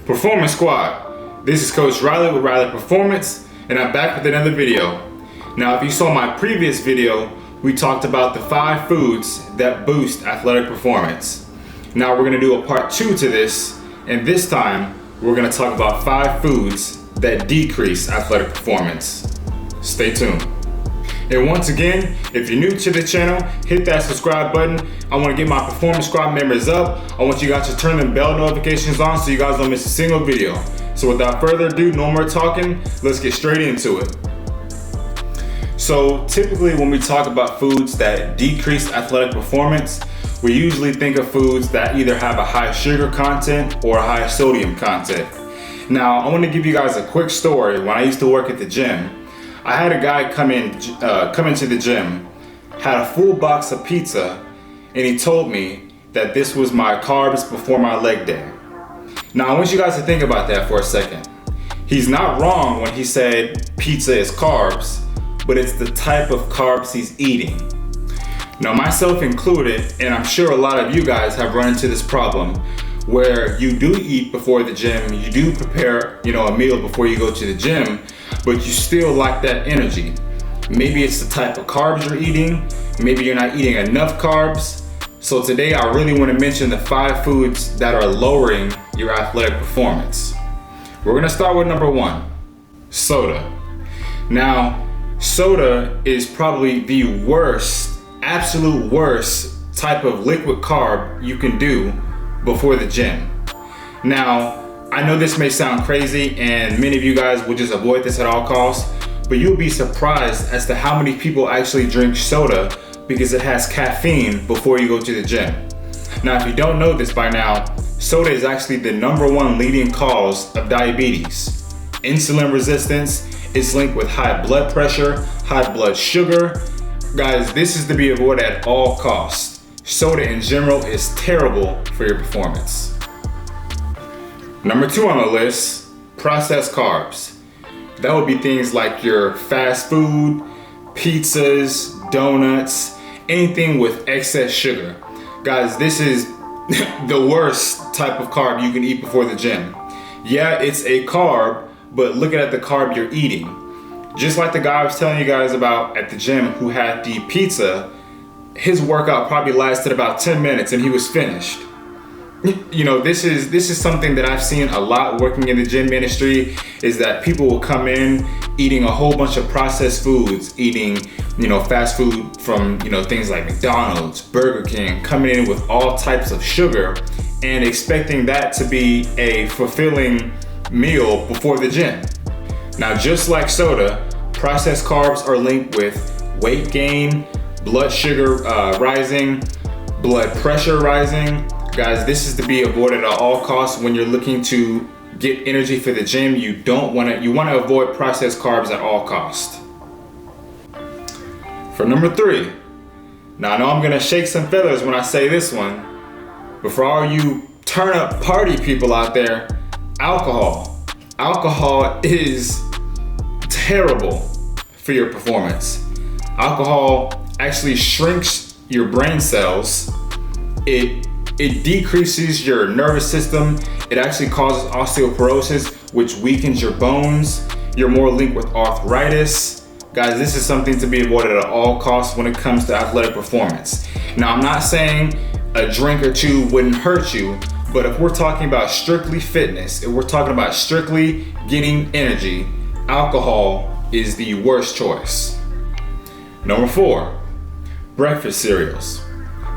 Performance Squad. This is Coach Riley with Riley Performance, and I'm back with another video. Now, if you saw my previous video, we talked about the 5 foods that boost athletic performance. Now we're gonna do a part 2 to this, and this time we're gonna talk about 5 foods that decrease athletic performance. Stay tuned. And once again, if you're new to the channel, hit that subscribe button. I want to get my Performance Squad members up. I want you guys to turn the bell notifications on so you guys don't miss a single video. So without further ado, no more talking, let's get straight into it. So typically when we talk about foods that decrease athletic performance, we usually think of foods that either have a high sugar content or a high sodium content. Now, I want to give you guys a quick story. When I used to work at the gym, I had a guy come into the gym, had a full box of pizza, and he told me that this was my carbs before my leg day. Now, I want you guys to think about that for a second. He's not wrong when he said pizza is carbs, but it's the type of carbs he's eating. Now, myself included, and I'm sure a lot of you guys have run into this problem, where you do eat before the gym, you do prepare, a meal before you go to the gym, but you still lack that energy. Maybe it's the type of carbs you're eating, maybe you're not eating enough carbs. So today I really want to mention the 5 foods that are lowering your athletic performance. We're gonna start with number 1, soda. Now, soda is probably the worst, absolute worst type of liquid carb you can do before the gym. Now, I know this may sound crazy and many of you guys will just avoid this at all costs, but you'll be surprised as to how many people actually drink soda because it has caffeine before you go to the gym. Now, if you don't know this by now, soda is actually the #1 leading cause of diabetes. Insulin resistance is linked with high blood pressure, high blood sugar. Guys, this is to be avoided at all costs. Soda in general is terrible for your performance. Number 2 on the list, processed carbs. That would be things like your fast food, pizzas, donuts, anything with excess sugar. Guys, this is the worst type of carb you can eat before the gym. Yeah, it's a carb, but look at the carb you're eating. Just like the guy I was telling you guys about at the gym who had the pizza, his workout probably lasted about 10 minutes and he was finished. This is something that I've seen a lot working in the gym industry, is that people will come in eating a whole bunch of processed foods, eating, fast food from, things like McDonald's, Burger King, coming in with all types of sugar and expecting that to be a fulfilling meal before the gym. Now, just like soda, processed carbs are linked with weight gain, blood sugar rising, blood pressure rising. Guys, this is to be avoided at all costs when you're looking to get energy for the gym. You want to avoid processed carbs at all costs. For number 3, now I know I'm gonna shake some feathers when I say this one, but for all you turn up party people out there, alcohol. Alcohol is terrible for your performance. Alcohol actually shrinks your brain cells. It decreases your nervous system. It actually causes osteoporosis, which weakens your bones. You're more linked with arthritis. Guys, this is something to be avoided at all costs when it comes to athletic performance. Now, I'm not saying a drink or 2 wouldn't hurt you, but if we're talking about strictly fitness, if we're talking about strictly getting energy, alcohol is the worst choice. Number 4, breakfast cereals.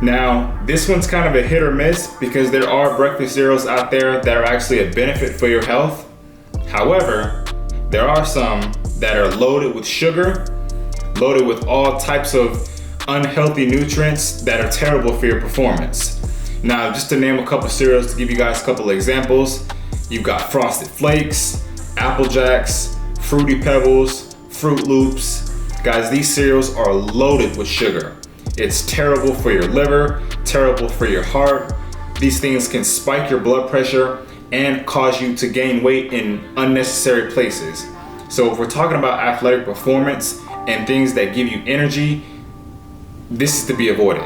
Now, this one's kind of a hit or miss because there are breakfast cereals out there that are actually a benefit for your health. However, there are some that are loaded with sugar, loaded with all types of unhealthy nutrients that are terrible for your performance. Now, just to name a couple cereals to give you guys a couple examples, you've got Frosted Flakes, Apple Jacks, Fruity Pebbles, Fruit Loops. Guys, these cereals are loaded with sugar. It's terrible for your liver, terrible for your heart. These things can spike your blood pressure and cause you to gain weight in unnecessary places. So if we're talking about athletic performance and things that give you energy, this is to be avoided.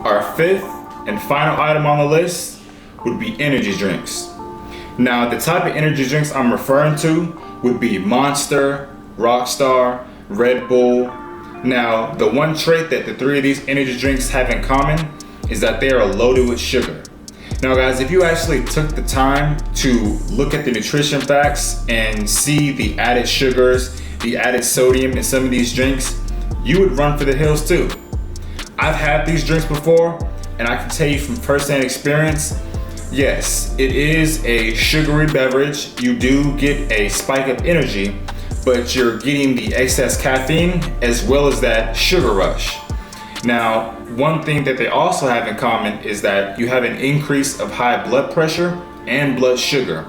Our 5th and final item on the list would be energy drinks. Now, the type of energy drinks I'm referring to would be Monster, Rockstar, Red Bull. Now, the one trait that the three of these energy drinks have in common is that they are loaded with sugar. Now guys, if you actually took the time to look at the nutrition facts and see the added sugars, the added sodium in some of these drinks, you would run for the hills too. I've had these drinks before, and I can tell you from firsthand experience, yes, it is a sugary beverage. You do get a spike of energy, but you're getting the excess caffeine as well as that sugar rush. Now, one thing that they also have in common is that you have an increase of high blood pressure and blood sugar.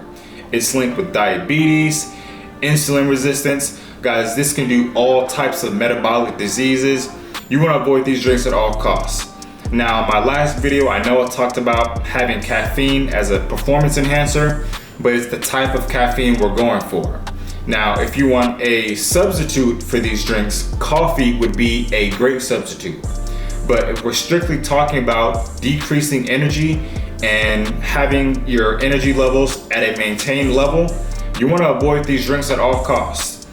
It's linked with diabetes, insulin resistance. Guys, this can do all types of metabolic diseases. You want to avoid these drinks at all costs. Now, my last video, I know I talked about having caffeine as a performance enhancer, but it's the type of caffeine we're going for. Now, if you want a substitute for these drinks, coffee would be a great substitute. But if we're strictly talking about decreasing energy and having your energy levels at a maintained level, you want to avoid these drinks at all costs.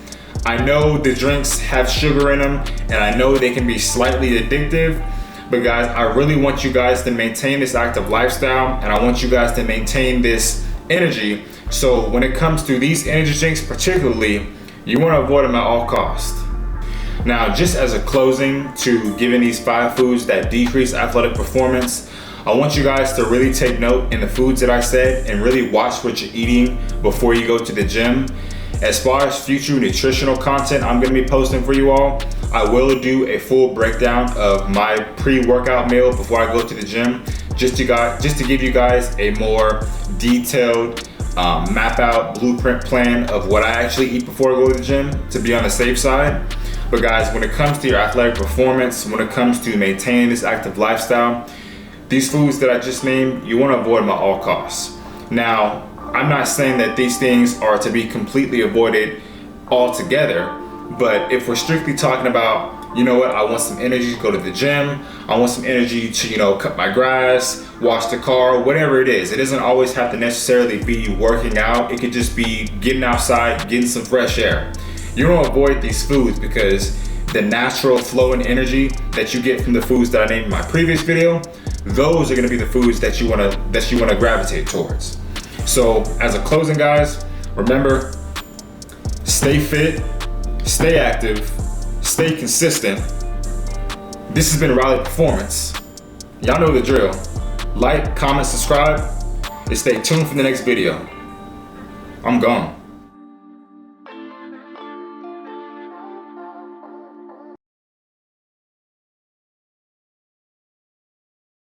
I know the drinks have sugar in them, and I know they can be slightly addictive, but guys, I really want you guys to maintain this active lifestyle, and I want you guys to maintain this energy. So when it comes to these energy drinks particularly, you want to avoid them at all costs. Now, just as a closing to giving these 5 foods that decrease athletic performance, I want you guys to really take note in the foods that I said and really watch what you're eating before you go to the gym. As far as future nutritional content I'm going to be posting for you all, I will do a full breakdown of my pre-workout meal before I go to the gym, just to give you guys a more detailed map out blueprint plan of what I actually eat before I go to the gym to be on the safe side. But guys, when it comes to your athletic performance, when it comes to maintaining this active lifestyle, these foods that I just named, you want to avoid them at all costs. Now, I'm not saying that these things are to be completely avoided altogether, but if we're strictly talking about, you know what, I want some energy to go to the gym, I want some energy to, cut my grass, wash the car, whatever it is. It doesn't always have to necessarily be working out. It could just be getting outside, getting some fresh air. You want to avoid these foods because the natural flow and energy that you get from the foods that I named in my previous video, those are going to be the foods that you want to gravitate towards. So as a closing, guys, remember, stay fit, stay active, stay consistent. This has been Riley Performance. Y'all know the drill. Like, comment, subscribe, and stay tuned for the next video. I'm gone.